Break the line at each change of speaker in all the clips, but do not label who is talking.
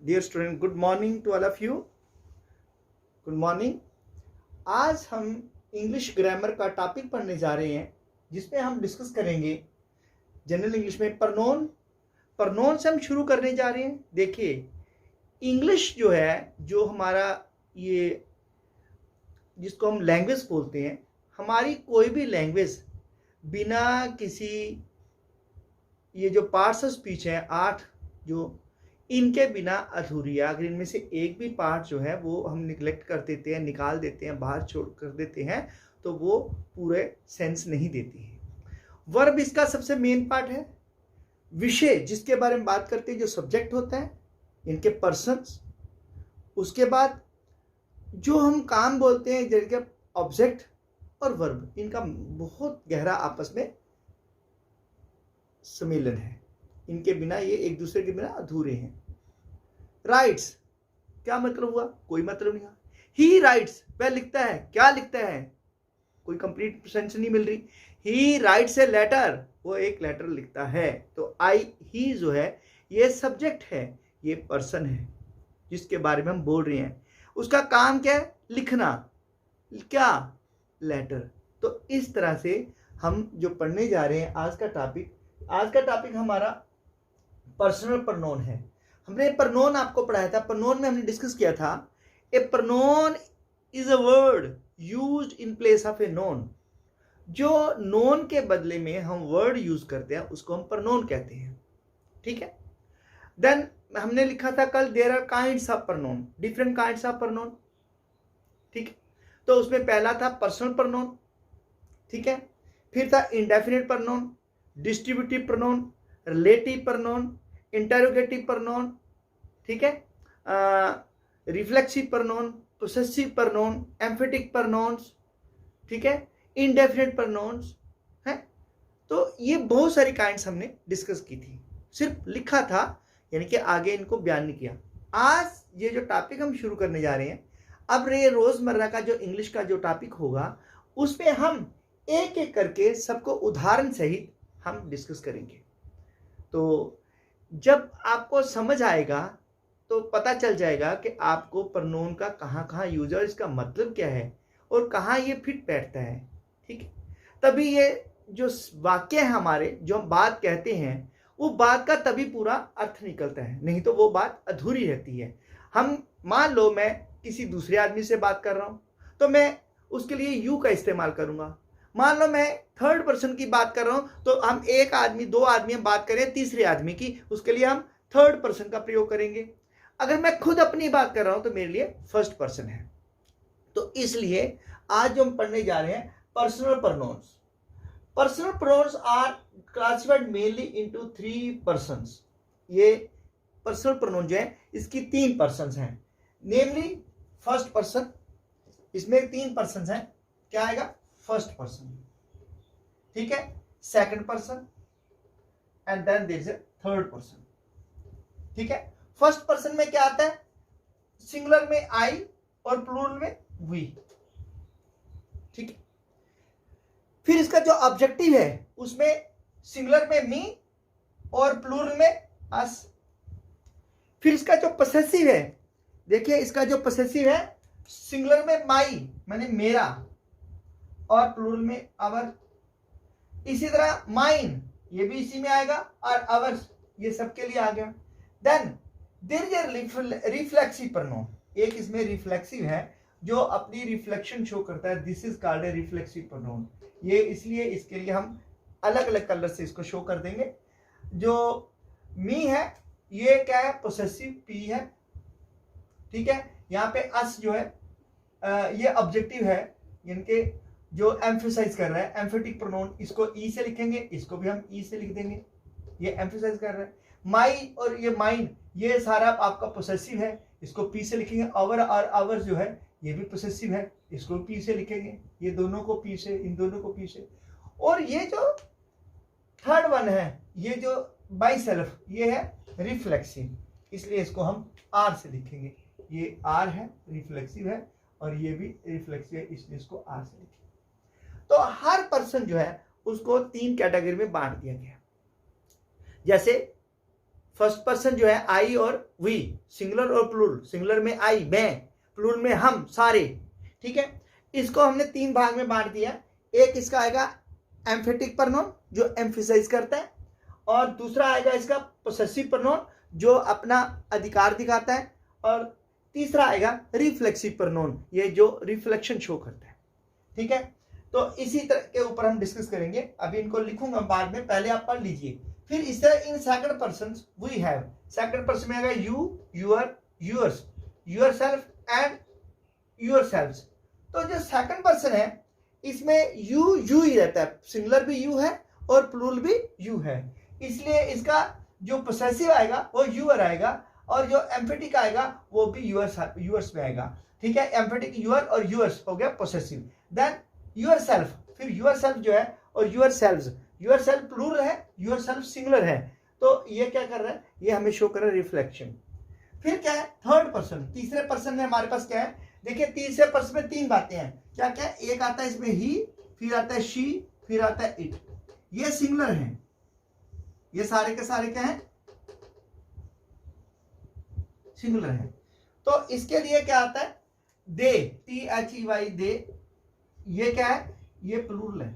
Dear student, good morning to all of you. Good morning. आज हम English grammar का topic पढ़ने जा रहे हैं, जिसमें हम डिस्कस करेंगे जनरल इंग्लिश में प्रनोन से हम शुरू करने जा रहे हैं। देखिए, इंग्लिश जो है, जो हमारा ये जिसको हम लैंग्वेज बोलते हैं, हमारी कोई भी लैंग्वेज बिना किसी ये जो पार्ट्स ऑफ स्पीच है 8 जो इनके बिना अधूरी है। अगर इनमें से एक भी पार्ट जो है वो हम निगलेक्ट कर देते हैं, निकाल देते हैं, बाहर छोड़ कर देते हैं, तो वो पूरे सेंस नहीं देती है। वर्ब इसका सबसे मेन पार्ट है। विषय जिसके बारे में बात करते हैं, जो सब्जेक्ट होता है, इनके पर्सन्स। उसके बाद जो हम काम बोलते हैं, जैसे ऑब्जेक्ट और वर्ब, इनका बहुत गहरा आपस में सम्मेलन है। इनके बिना ये एक दूसरे के बिना अधूरे हैं। राइट्स क्या मतलब हुआ? कोई मतलब नहीं। ही राइट्स, वह लिखता है। क्या लिखता है? कोई कंप्लीट सेंस नहीं मिल रही। ही राइट्स ए लेटर, वो एक लेटर लिखता है। तो ही जो है ये सब्जेक्ट है, ये पर्सन है जिसके बारे में हम बोल रहे हैं। उसका काम क्या है? लिखना। क्या? लेटर। तो इस तरह से हम जो पढ़ने जा रहे हैं आज का टॉपिक हमारा पर्सनल प्रनोन है। हमने प्रनोन आपको पढ़ाया था। प्रनोन में हमने डिस्कस किया था, a pronoun is a word used in place of a noun. जो नोन के बदले में हम वर्ड यूज करते हैं उसको हम प्रनोन कहते हैं। ठीक है। देन हमने लिखा था कल, there are kinds of pronoun, different kinds of pronoun. ठीक है। तो उसमें पहला था पर्सनल प्रनोन। ठीक है। फिर था indefinite pronoun, distributive pronoun, relative pronoun, interrogative pronoun. ठीक है। Reflexive pronoun, possessive pronoun, emphatic pronouns. ठीक है। इंडेफिनिट प्रनोन्स है। तो ये बहुत सारी काइंड्स हमने डिस्कस की थी, सिर्फ लिखा था, यानी कि आगे इनको बयान नहीं किया। आज ये जो टॉपिक हम शुरू करने जा रहे हैं, अब ये रोजमर्रा का जो इंग्लिश का जो टॉपिक होगा, उसमें हम एक एक करके सबको उदाहरण सहित हम डिस्कस करेंगे। तो जब आपको समझ आएगा तो पता चल जाएगा कि आपको प्रनोन का कहाँ कहाँ यूज है और इसका मतलब क्या है और कहाँ ये फिट बैठता है। ठीक है। तभी ये जो वाक्य है हमारे, जो हम बात कहते हैं, वो बात का तभी पूरा अर्थ निकलता है, नहीं तो वो बात अधूरी रहती है। हम मान लो मैं किसी दूसरे आदमी से बात कर रहा हूँ, तो मैं उसके लिए यू का इस्तेमाल करूंगा। मान लो मैं थर्ड पर्सन की बात कर रहा हूं, तो हम एक आदमी, दो आदमी बात करें तीसरे आदमी की, उसके लिए हम थर्ड पर्सन का प्रयोग करेंगे। अगर मैं खुद अपनी बात कर रहा हूं तो मेरे लिए फर्स्ट पर्सन है। तो इसलिए आज जो हम पढ़ने जा रहे हैं personal pronouns. Personal pronouns are classified mainly into 3 persons. ये पर्सनल प्रनोन जो है इसकी 3 पर्सन्स हैं, नेमली फर्स्ट पर्सन। इसमें 3 पर्सन्स हैं। क्या आएगा? First person. ठीक है। Second person and then there is a third person. ठीक है। फर्स्ट पर्सन में क्या आता है? सिंगुलर में आई और प्लूरल में वी। ठीक है। फिर इसका जो ऑब्जेक्टिव है उसमें सिंगुलर में मी और प्लूरल में अस। फिर इसका जो पोसेसिव है, देखिए इसका जो पोसेसिव है, सिंगुलर में माई माने मेरा और प्लूरल में आवर। इसी तरह माइन, ये भी इसी में आएगा, और आवर्स ये सबके लिए आ गया। Then there is a reflexive pronoun. एक इसमें रिफ्लेक्सिव है जो अपनी रिफ्लेक्शन शो करता है। This is called a reflexive pronoun. ये इसलिए इसके लिए हम अलग अलग कलर से इसको शो कर देंगे। जो मी है ये क्या है? पोसेसिव पी है। ठीक है। यहाँ पे अस जो है ये ऑब्जेक्टिव है, इनके जो एम्फेसाइज कर रहा है, एम्फेटिक प्रोनाउन, इसको ई से लिखेंगे, इसको भी हम ई से लिख देंगे, ये एम्फेसाइज कर रहा है। माई और ये माइन, ये सारा आपका पोसेसिव है, इसको पी से लिखेंगे। आवर और आवर्स जो है ये भी पोसेसिव है, इसको पी से लिखेंगे। ये दोनों को पी से, इन दोनों को पी से। और ये जो थर्ड वन है, ये जो बाई सेल्फ, ये है रिफ्लेक्सिव, इसलिए इसको हम आर से लिखेंगे। ये आर है, रिफ्लेक्सिव है, और ये भी रिफ्लेक्सिव है, इसलिए इसको आर से लिखेंगे। तो हर पर्सन जो है उसको 3 कैटेगरी में बांट दिया गया। जैसे फर्स्ट पर्सन जो है आई और वी, सिंगुलर और प्लूरल, सिंगुलर में आई मैं, प्लूरल में हम सारे, ठीक है। इसको हमने 3 भाग में बांट दिया। एक इसका आएगा एम्फेटिक प्रोनाउन जो एम्फेसाइज करता है, और दूसरा आएगा इसका पोसेसिव प्रोनाउन जो अपना अधिकार दिखाता है, और तीसरा आएगा रिफ्लेक्सिव प्रोनाउन, ये जो रिफ्लेक्शन शो करता है, ठीक है। तो इसी तरह के ऊपर हम डिस्कस करेंगे, अभी इनको लिखूंगा बाद में, पहले आप पढ़ लीजिए। फिर इस तरह in second person we have, second person में आएगा you, your, yours, yourself and yourselves. तो जो सेकंड पर्सन है इसमें यू ही रहता है, सिंगुलर भी यू है और प्लूरल भी यू है, इसलिए इसका जो पोसेसिव आएगा वो यूर आएगा, और जो एम्फेटिक आएगा वो भी यूर्स में आएगा, ठीक है। एम्फेटिक यूर और यूर्स हो गया पोसेसिव। देन योरसेल्फ, फिर योरसेल्फ जो है और योरसेल्व्स, योरसेल्फ प्लूरल है, योरसेल्फ सिंगुलर है, तो ये क्या कर रहा है, ये हमें शो कर रहा है रिफ्लेक्शन। फिर क्या है थर्ड पर्सन, तीसरे पर्सन में हमारे पास क्या है, देखिए तीसरे पर्सन में 3 बातें हैं, क्या क्या, एक आता है इसमें ही, फिर आता है शी, फिर आता है इट, ये सिंगुलर है, ये सारे के सारे क्या है, सिंगुलर है। तो इसके लिए क्या आता है, दे, THEY दे, ये क्या है, ये प्लूरल है,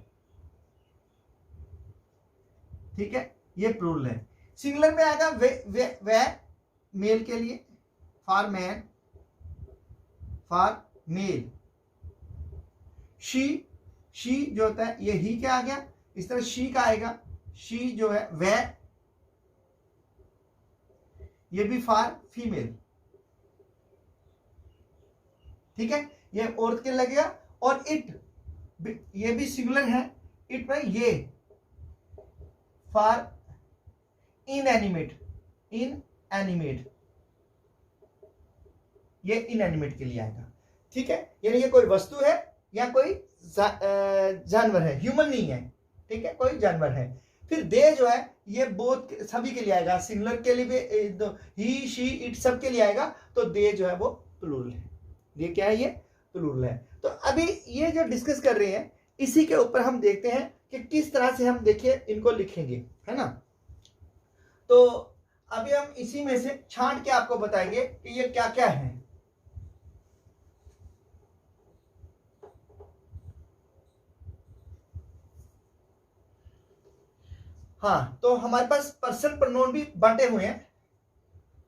ठीक है, ये प्लूरल है। सिंगुलर में आएगा वे मेल के लिए, for man, for male. She जो होता है ये ही क्या आ गया, इस तरह शी का आएगा, शी जो है वे, ये भी फॉर फीमेल, ठीक है, ये औरत के लगेगा। और इट, ये भी सिंगुलर है, इट में ये फॉर इनएनिमेट, ये इनएनिमेट के लिए आएगा, ठीक है, यानी ये कोई वस्तु है या कोई जानवर है, ह्यूमन नहीं है, ठीक है, कोई जानवर है। फिर दे जो है ये बोथ सभी के लिए आएगा, सिंगुलर के लिए भी, ही शी इट सब के लिए आएगा, तो दे जो है वो प्लूरल है, ये क्या है, ये प्लूरल है। तो अभी ये जो डिस्कस कर रहे हैं इसी के ऊपर हम देखते हैं कि किस तरह से हम देखिए इनको लिखेंगे, है ना। तो अभी हम इसी में से छांट के आपको बताएंगे कि ये क्या क्या है। हाँ, तो हमारे पास पर्सन प्रोनाउन भी बांटे हुए हैं,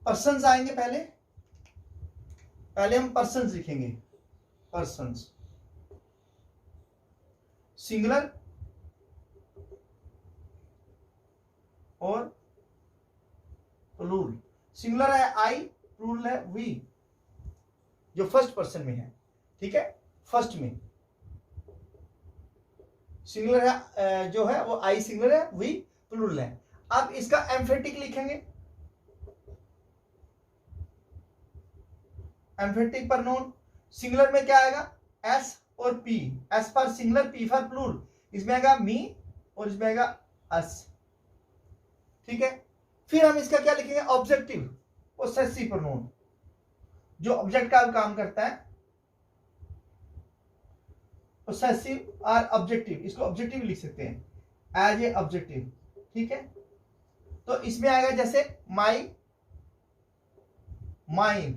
पर्सन्स आएंगे, पहले हम पर्सन्स लिखेंगे, पर्सन्स सिंगुलर और प्लूरल। सिंगुलर है आई, प्लूरल है वी, जो फर्स्ट पर्सन में है, ठीक है, फर्स्ट में सिंगुलर है, जो है वो आई सिंगुलर है, वी प्लूरल है। अब इसका एम्फेटिक लिखेंगे, एम्फेटिक प्रोनाउन सिंगुलर में क्या आएगा, एस और P, S for singular, P for plural, इसमें आएगा मी और इसमें आएगा अस, ठीक है। फिर हम इसका क्या लिखेंगे, ऑब्जेक्टिव पोसेसिव प्रोनाउन, जो ऑब्जेक्ट का काम करता है, पोसेसिव और ऑब्जेक्टिव, इसको ऑब्जेक्टिव लिख सकते हैं एज ए ऑब्जेक्टिव, ठीक है। तो इसमें आएगा जैसे माई, माइन,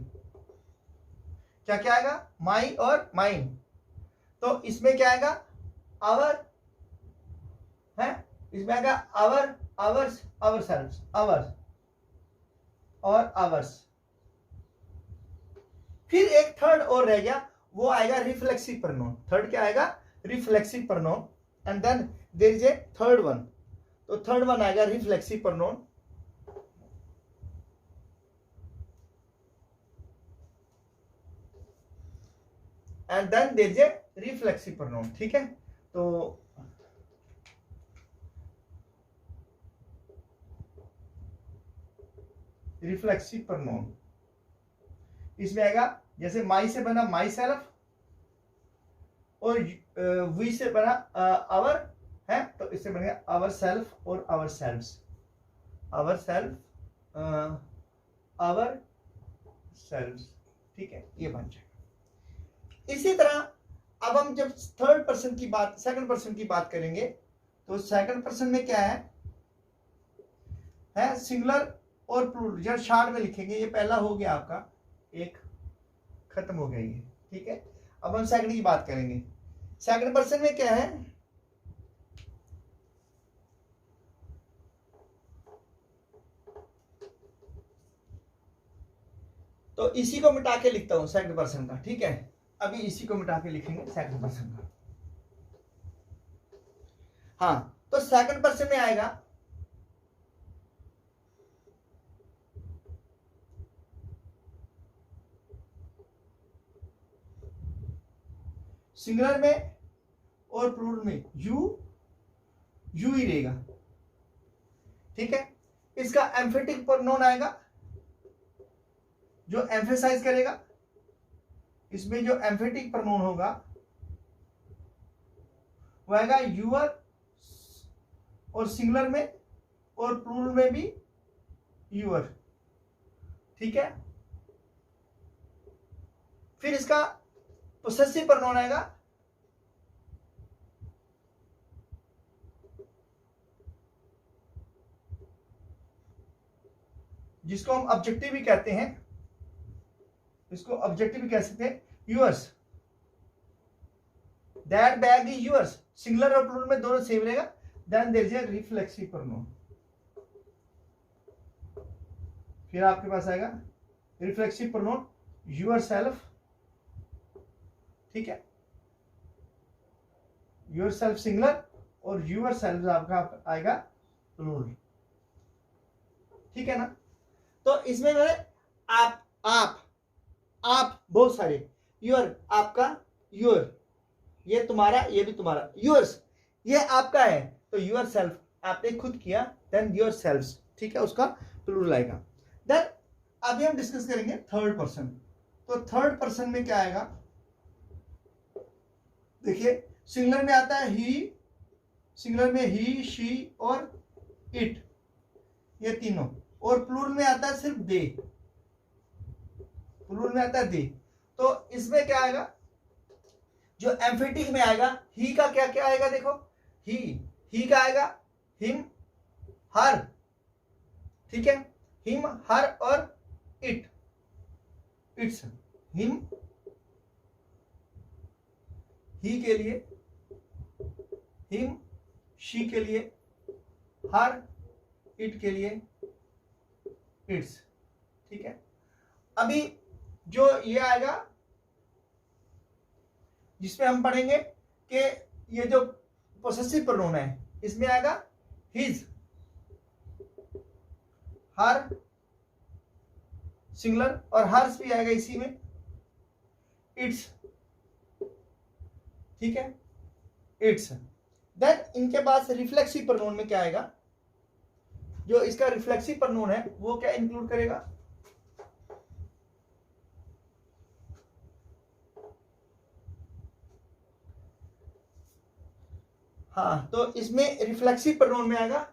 क्या क्या आएगा, माई और माइन, तो इसमें क्या आएगा, आवर है, इसमें आएगा आवर, आवर्स, आवरसेल्व्स, आवर्स और आवर्स। फिर एक थर्ड और रह गया, वो आएगा रिफ्लेक्सिव प्रोनाउन। थर्ड क्या आएगा, reflexive pronoun, and then there is a third one, तो थर्ड वन आएगा reflexive pronoun, and then there is a reflexive pronoun, ठीक है। तो रिफ्लेक्सिव प्रोनाउन इसमें आएगा, जैसे माई से बना माई सेल्फ और वी से बना आवर है, तो इससे बनेगा आवर सेल्फ और ourselves, ourself, ourselves, ठीक है, ये बन जाएगा। इसी तरह अब हम जब थर्ड पर्सन की बात, सेकंड पर्सन की बात करेंगे, तो सेकंड पर्सन में क्या है सिंगुलर और प्लूरल, जब शॉर्ट में लिखेंगे, ये पहला हो गया आपका, एक खत्म हो गया ये, ठीक है। अब हम सेकंड की बात करेंगे। सेकंड पर्सन में क्या है, तो इसी को मिटा के लिखता हूं सेकंड पर्सन का, ठीक है। अभी इसी को मिटा के लिखेंगे सेकंड पर्सन का। हाँ, तो सेकंड पर्सन में आएगा सिंगुलर में और प्लूरल में यू ही रहेगा, ठीक है। इसका एम्फेटिक प्रोनाउन आएगा जो एम्फेसाइज करेगा, इसमें जो एम्फेटिक प्रोनाउन होगा वो आएगा यूअर, और सिंगुलर में और प्लूरल में भी यूअर, ठीक है। फिर इसका पोसेसिव प्रोनाउन आएगा जिसको हम ऑब्जेक्टिव भी कहते हैं, इसको ऑब्जेक्टिव भी कह सकते हैं, yours. That bag is yours, singular और प्लूरल में दोनों सेम रहेगा। Then there is a reflexive pronoun, फिर आपके पास आएगा रिफ्लेक्सिव प्रोनाउन योरसेल्फ, ठीक है। योरसेल्फ सिंगुलर और योरसेल्फ आपका आएगा प्लूरल, ठीक है ना। तो इसमें मैंने आप बहुत सारे, योर आपका, योर ये तुम्हारा, ये भी तुम्हारा, योर्स ये आपका है, तो योर सेल्फ आपने खुद किया, देन योर सेल्फ्स, ठीक है, उसका प्लूरल आएगा। देन अभी हम डिस्कस करेंगे थर्ड पर्सन। तो थर्ड पर्सन में क्या आएगा, देखिए सिंगुलर में आता है ही, सिंगुलर में ही, शी और इट, ये तीनों, और प्लूरल में आता है सिर्फ दे, प्लूरल में आता है दे। तो इसमें क्या आएगा, जो एम्फेटिक में आएगा, ही का क्या क्या आएगा, देखो ही का आएगा हिम, हर, ठीक है, हिम, हर और इट, इट्स, हिम ही के लिए, हिम शी के लिए, हर इट के लिए, इट्स, ठीक है। अभी जो ये आएगा जिसमें हम पढ़ेंगे कि ये जो पोसेसिव प्रोनाउन है, इसमें आएगा हिज, हर सिंगुलर, और हर्स भी आएगा इसी में, इट्स, ठीक है, इट्स। देन इनके पास रिफ्लेक्सिव प्रोनाउन में क्या आएगा, जो इसका रिफ्लेक्सिव प्रोनाउन है वो क्या इंक्लूड करेगा, हाँ, तो इसमें रिफ्लेक्सिव प्रोनाउन में आएगा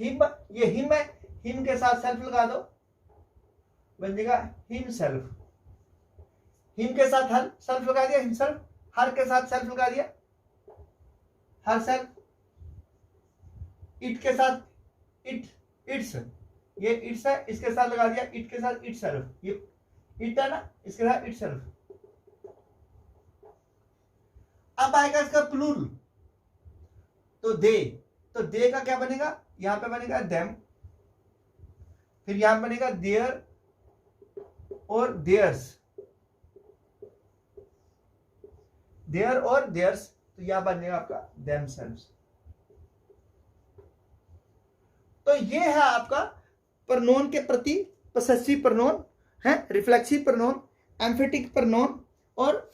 हिम, ये हिम है, हिम के साथ सेल्फ लगा दो, बन जाएगा हिम सेल्फ, हिम के साथ हर सेल्फ लगा दिया, हिम सेल्फ, हर के साथ सेल्फ लगा दिया, हर सेल्फ, इट के साथ इट, इट्स, ये इट्स है, इसके साथ लगा दिया, इट के साथ इट सेल्फ, ये इट है ना, इसके साथ इट सेल्फ। अब आएगा इसका प्लूरल, तो दे का क्या बनेगा, यहां पे बनेगा देम, फिर यहां बनेगा देयर और देयर्स, देयर और देयर्स, तो यहां बनेगा आपका देमसेल्व्स। तो ये है आपका प्रोनाउन के प्रति पोसेसिव प्रोनाउन है, रिफ्लेक्सिव प्रोनाउन, एम्फेटिक प्रोनाउन और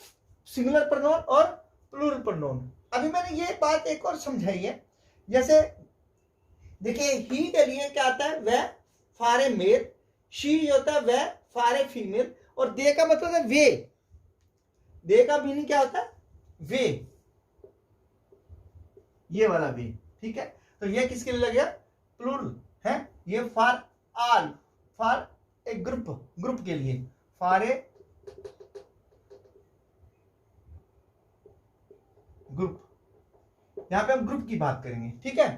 सिंगुलर प्रोनाउन और प्लूरल प्रोनाउन। अभी मैंने ये बात एक और समझाई है, जैसे देखिए ही के लिए क्या आता है, वह फॉर ए मेल, शी होता है वह फॉर ए फीमेल, और दे का मतलब है वे, दे का मीनिंग क्या होता है, वे, ये वाला वे, ठीक है। तो ये किसके लिए लग गया, प्लूरल है, ये for all, for a group, group के लिए, फॉर ए ग्रुप, यहां पे हम ग्रुप की बात करेंगे, ठीक है।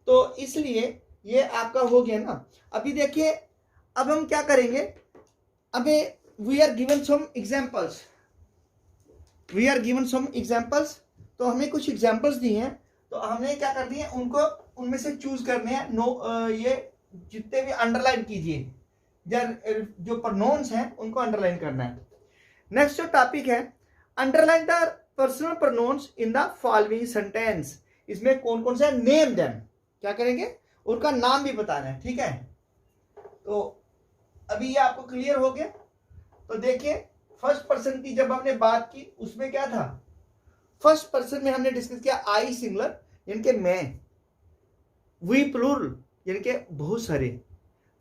तो इसलिए ये आपका हो गया ना। अभी देखिए अब हम क्या करेंगे, above we are given some examples, तो हमें कुछ एग्जांपल्स दिए हैं, तो हमने क्या कर दिए, उनको उनमें से चूज करने हैं। ये जितने भी अंडरलाइन कीजिए, जो प्रोनाउंस हैं उनको अंडरलाइन करना है। नेक्स्ट जो टॉपिक है, underline the personal pronouns in the following sentence. इसमें कौन कौन से, नेम देम, क्या करेंगे, उनका नाम भी बताना है, ठीक है। तो अभी ये आपको क्लियर हो गया। तो देखिए फर्स्ट पर्सन की जब हमने बात की, उसमें क्या था, फर्स्ट पर्सन में हमने डिस्कस किया आई सिंगुलर यानी कि मैं, वी प्लूरल यानी कि बहुत सारे,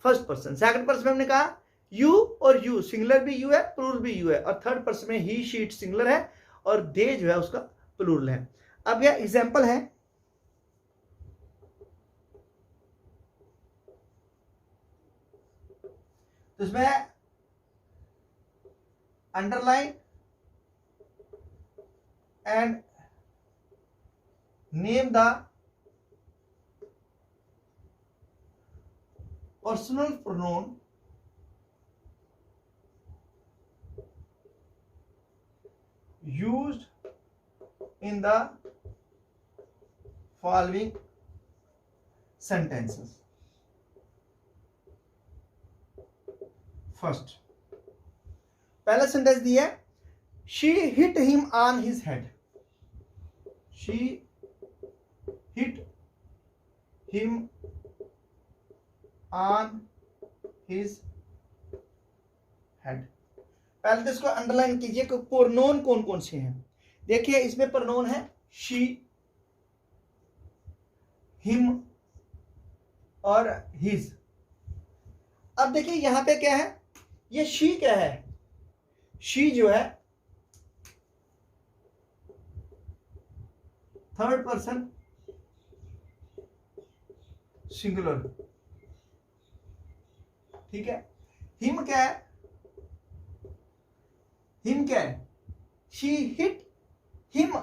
फर्स्ट पर्सन। सेकंड पर्सन में हमने कहा यू और यू, सिंगुलर भी यू है, प्लूरल भी यू है। और थर्ड पर्सन में ही शी इट सिंगुलर है और दे जो है उसका प्लूरल है। अब यह एग्जांपल है, तो इसमें underline and name the personal pronoun used in the following sentences. First पहला सेंटेंस दिया है, she hit him on his head, she hit him on his head. पहले तो इसको अंडरलाइन कीजिए कि प्रोनाउन कौन कौन से हैं। देखिए इसमें प्रोनाउन है शी, हिम और हिज। अब देखिए यहां पे क्या है, ये शी क्या है, शी जो है थर्ड पर्सन सिंगुलर, ठीक है। हिम क्या है, हिम क्या है, शी हिट हिम,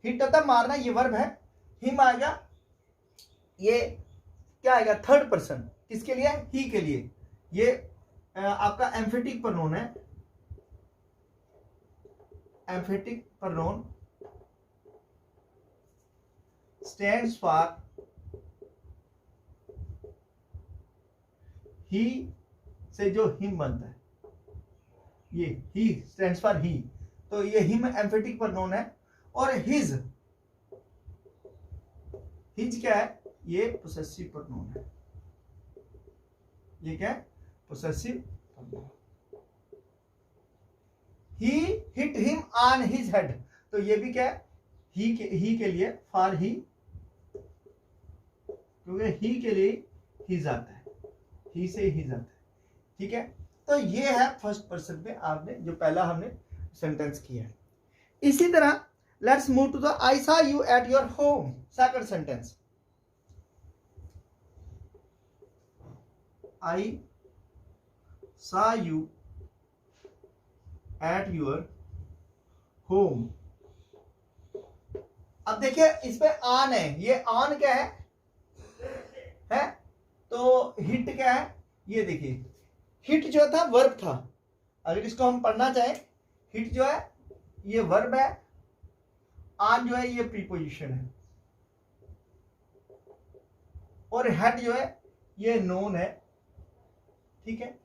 हिट होता मारना, ये वर्ब है। हिम आएगा, ये क्या आएगा, थर्ड पर्सन, किसके लिए, ही के लिए। ये आपका एम्फेटिक प्रोनाउन है, emphatic pronoun stands for he से जो हिम बनता है, ये ही स्टैंड्स फॉर ही, तो ये हिम एम्फेटिक प्रोनाउन है। और हिज, हिज क्या है, ये पोसेसिव प्रोनाउन है, ये क्या है, possessive pronoun. He hit him on his head, तो ये भी क्या है, ही के लिए, फॉर ही, क्योंकि ही के लिए हिज आता है, ही से हिज आता है, ठीक है। तो ये है फर्स्ट पर्सन में आपने जो पहला हमने सेंटेंस किया है। इसी तरह let's move to the I saw you at your home, second sentence. I saw you at your home. अब देखिए इसमें ऑन है, ये ऑन क्या है, तो हिट क्या है, ये देखिए हिट जो था वर्ब था, अगर इसको हम पढ़ना चाहें, हिट जो है ये वर्ब है, ऑन जो है ये प्रीपोजिशन है, और हेड जो है ये नोन है, ठीक है,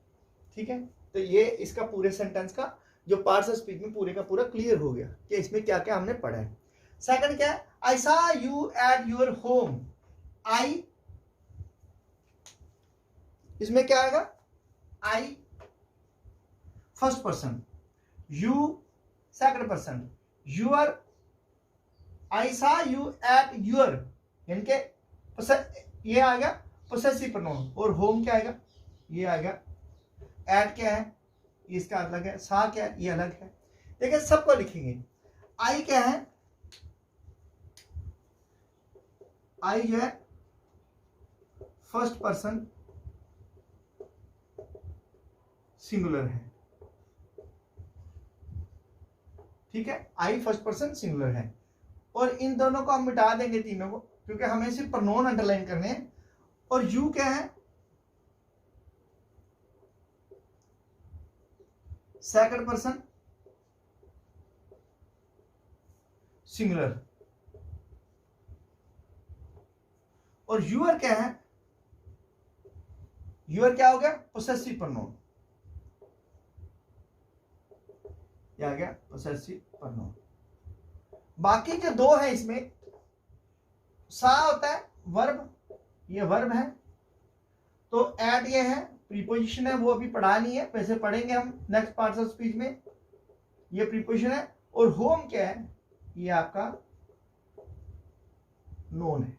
ठीक है। तो ये इसका पूरे सेंटेंस का जो पार्ट्स ऑफ स्पीच में पूरे का पूरा क्लियर हो गया कि इसमें क्या क्या हमने पढ़ा है। सेकंड क्या है, I saw you at your home. I, इसमें क्या आएगा, I first person, you second person, your, I saw you eight your, यानी कि ये आएगा पोसेसिव प्रोनाउन, और होम क्या आएगा, ये आएगा। एट क्या है, इसका अलग है, सा क्या है, ये अलग है। देखिए सबको लिखेंगे। आई क्या है, आई जो है फर्स्ट पर्सन सिंगुलर है, ठीक है, आई फर्स्ट पर्सन सिंगुलर है। और इन दोनों को हम मिटा देंगे तीनों को, क्योंकि हमें सिर्फ प्रोनाउन अंडरलाइन करने हैं। और यू क्या है, सेकंड पर्सन सिंगुलर, और यूअर क्या है, यूअर क्या हो गया, पोसेसिव प्रोनाउन, क्या आ गया, पोसेसिव प्रोनाउन। बाकी जो दो है इसमें, सा होता है वर्ब, ये वर्ब है, तो एट ये है प्रीपोजिशन है, वो अभी पढ़ा नहीं है, वैसे पढ़ेंगे हम नेक्स्ट पार्ट्स ऑफ स्पीच में, ये प्रीपोजिशन है। और होम क्या है, ये आपका नोन है।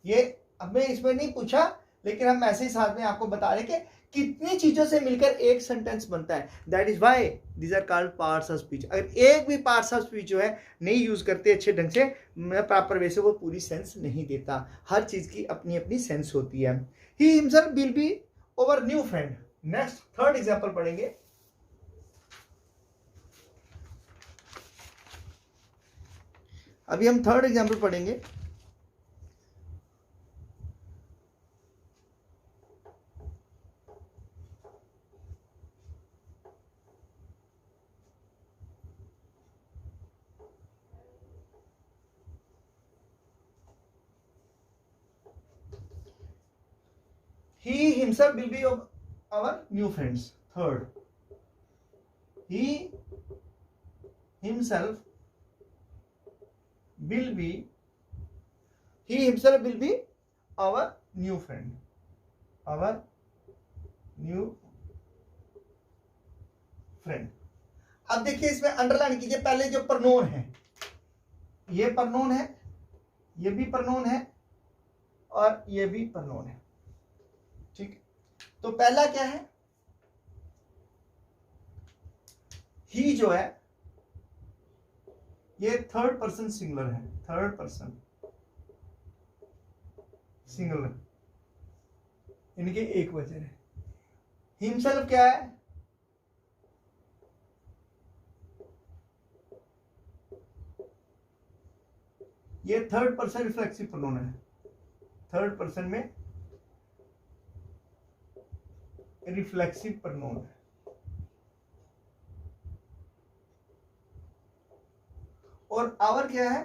ये अब मैं इसमें नहीं पूछा, लेकिन हम ऐसे ही साथ में आपको बता रहे कि कितनी चीजों से मिलकर एक सेंटेंस बनता है। That is why these are called parts of speech. अगर एक भी पार्ट्स ऑफ स्पीच जो है नहीं यूज करते अच्छे ढंग से, प्रॉपर वे से, वो पूरी सेंस नहीं देता। हर चीज की अपनी अपनी सेंस होती है। He himself will be over new friend. Next third example पढ़ेंगे। अभी हम थर्ड एग्जांपल पढ़ेंगे। He himself will be our new friends. Third, he himself will be our new friend. Our new friend. अब देखिए इसमें underline कीजिए, पहले जो प्रनोन है, ये प्रनोन है, ये भी प्रनोन है, और ये भी प्रनोन है। ठीक, तो पहला क्या है, ही जो है ये थर्ड पर्सन सिंगुलर है, थर्ड पर्सन सिंगुलर, इनके एक वचन है। हिमसेल्फ क्या है, ये थर्ड पर्सन रिफ्लेक्सिव प्रोनाउन है, थर्ड पर्सन में रिफ्लेक्सिव प्रोनाउन है। और आवर क्या है,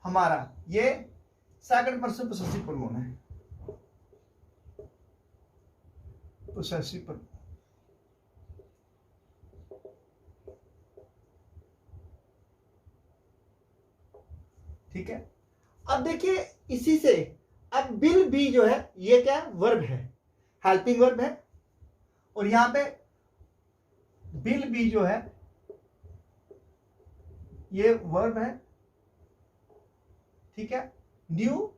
हमारा, ये सेकंड पर्सन पोसेसिव प्रोनाउन है, पोसेसिव प्रोनाउन। ठीक है, अब देखिए इसी से अब विल बी जो है, ये क्या है, वर्ब है, हेल्पिंग वर्ब है, और यहां पे विल बी जो है ये वर्ब है। ठीक है, न्यू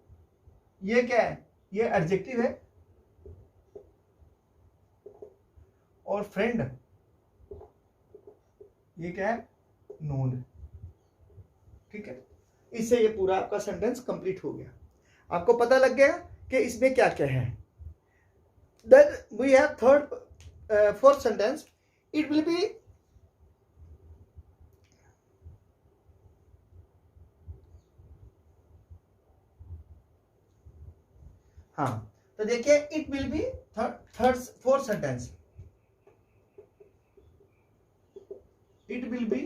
ये क्या है, ये एडजेक्टिव है, और फ्रेंड ये क्या है, नोन है। ठीक है, इससे ये पूरा आपका सेंटेंस कंप्लीट हो गया। आपको पता लग गया कि इसमें क्या क्या है। Then we have fourth sentence. It will be हाँ, तो देखिए it will be fourth sentence. It will be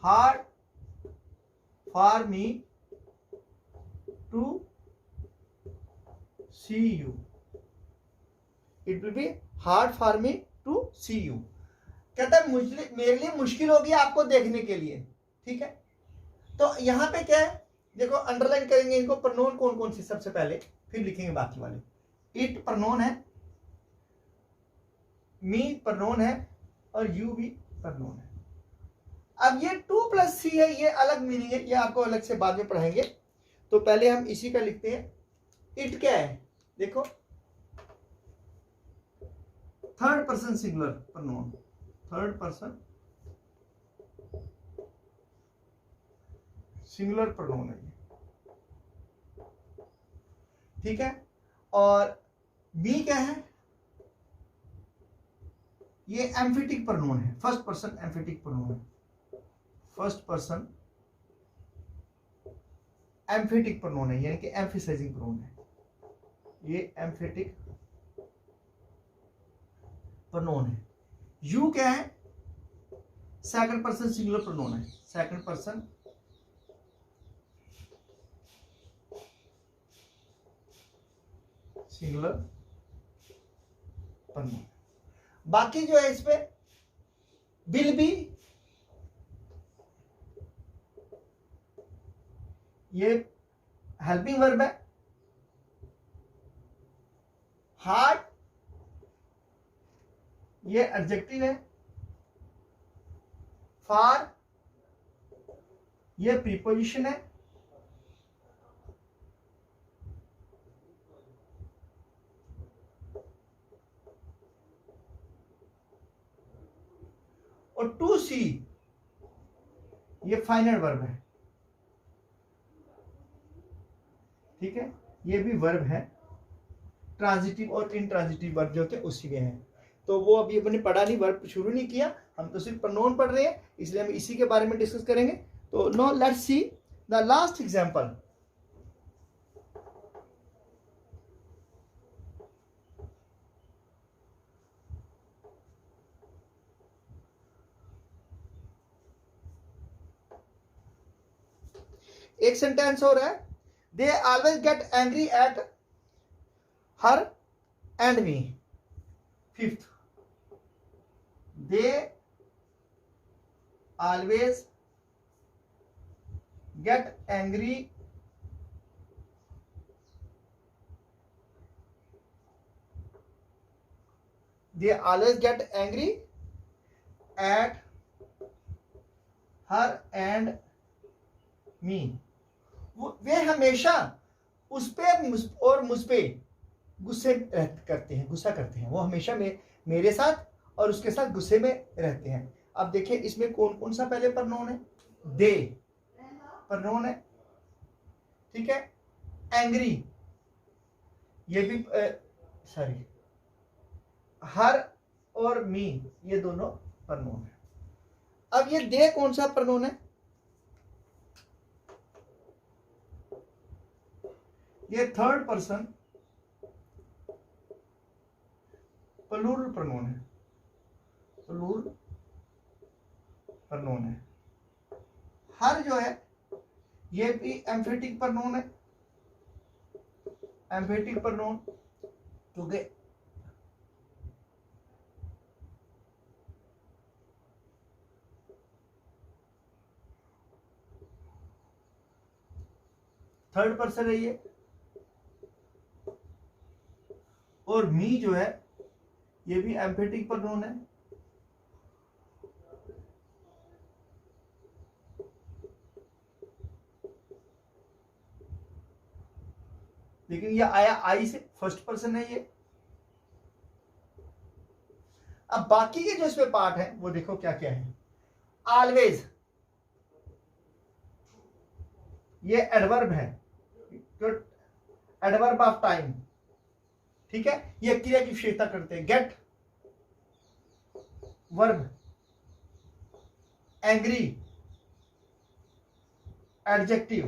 hard for me to see you. It will be hard for me to see you. कहता है मेरे लिए मुश्किल होगी आपको देखने के लिए। ठीक है, तो यहां पे क्या है, देखो अंडरलाइन करेंगे इनको, प्रनोन कौन कौन सी सबसे पहले, फिर लिखेंगे बाकी वाले। इट प्रनोन है, मी प्रनोन है, और यू भी प्रनोन है। अब ये 2+C है, ये अलग मीनिंग है, ये आपको अलग से बाद में पढ़ाएंगे। तो पहले हम इसी का लिखते हैं। इट क्या है, देखो third person singular pronoun, third person singular pronoun है ये। ठीक है, और बी क्या है, ये एम्फेटिक प्रोनाउन है, फर्स्ट पर्सन एम्फेटिक प्रोनाउन है, फर्स्ट पर्सन एम्फेटिक प्रोनाउन है, यानी कि एम्फेसाइजिंग प्रोनाउन है। ये एम्फेटिक प्रोनोन है। यू क्या है? सेकंड पर्सन सिंगुलर प्रोनोन है। Second person singular pronoun. बाकी जो है इसमें विल बी, ये हेल्पिंग वर्ब है। हार्ड, ये एडजेक्टिव है। फार, ये प्रीपोजिशन है। और टू सी, ये फाइनल वर्ब है। ठीक है, ये भी वर्ब है। ट्रांजिटिव और इंट्रांजिटिव वर्ब जो होते हैं उसी में है। तो वो अभी अपने पढ़ा नहीं, वर्ब शुरू नहीं किया, हम तो सिर्फ प्रोनाउन पढ़ रहे हैं, इसलिए हम इसी के बारे में डिस्कस करेंगे। तो no let's see the last example. एक सेंटेंस हो रहा है, they always get angry at her and me. Fifth, they always get angry at her and me. वे हमेशा उस पे और मुझ पे गुस्सा करते हैं। वो हमेशा मेरे साथ और उसके साथ गुस्से में रहते हैं। अब देखिए इसमें कौन कौन सा पहले प्रोनाउन है? दे प्रोनाउन है, ठीक है। एंग्री, ये भी सॉरी, हर और मी, ये दोनों प्रोनाउन है। अब ये दे कौन सा प्रोनाउन है? ये थर्ड पर्सन प्लूरल प्रोनाउन है। प्लूरल प्रोनाउन है। हर जो है ये भी एम्फेटिक प्रोनाउन है। एम्फेटिक प्रोनाउन क्योंकि थर्ड पर्सन है ये। और मी जो है ये भी एम्फेटिक प्रोनाउन है। लेकिन ये आया आई से, फर्स्ट पर्सन है ये। अब बाकी के जो इसमें पार्ट है वो देखो क्या क्या है। ऑलवेज, ये एडवर्ब है, एडवर्ब ऑफ टाइम, ठीक है। ये क्रिया की विशेषता करते हैं। Get verb, angry adjective,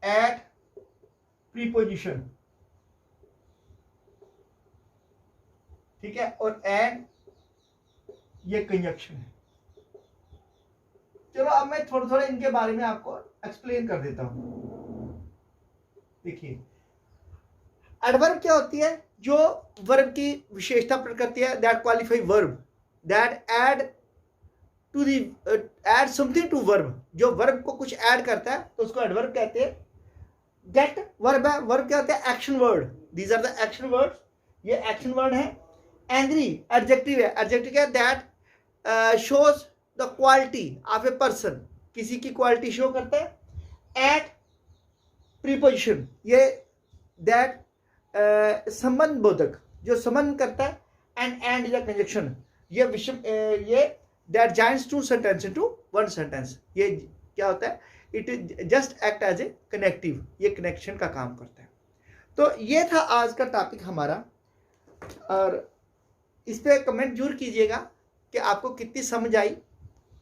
at preposition, ठीक है। और एंड ये कंजक्शन है। चलो अब मैं थोड़े थोड़े इनके बारे में आपको एक्सप्लेन कर देता हूं। देखिए एडवर्ब क्या होती है? जो वर्ब की विशेषता प्रकट करती है। That qualify verb, that add to the add something to verb. जो वर्ब को कुछ ऐड करता है तो उसको एडवर्ब कहते हैं। गेट वर्ब है, वर्ब क्या होता है? Action word. These are the action words, ये एक्शन वर्ड है। एंग्री एडजेक्टिव है। एडजेक्टिव क्या है? That shows the quality of a person, किसी की क्वालिटी शो करता है। एट प्रीपोजिशन, ये दैट संबंध बोधक, जो संबंध करता है। एंड इज अ कंजक्शन, ये विषम ये that joins two sentence into one sentence. ये क्या होता है? It is just act as a connective, ये कनेक्शन का काम करता है। तो ये था आज का टॉपिक हमारा, और इस पर कमेंट जरूर कीजिएगा कि आपको कितनी समझ आई।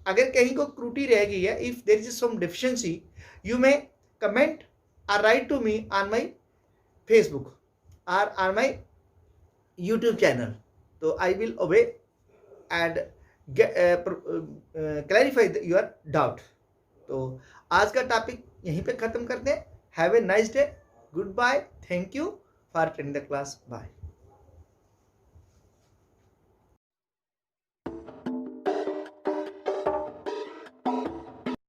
अगर कहीं को त्रुटि रह गई है, if there is some deficiency, you may comment or write to me on my Facebook or on my YouTube channel, तो I will obey and clarify your doubt. तो आज का टॉपिक यहीं पे ख़त्म करते हैं। Have a nice day, good bye, thank you for attending the class, bye.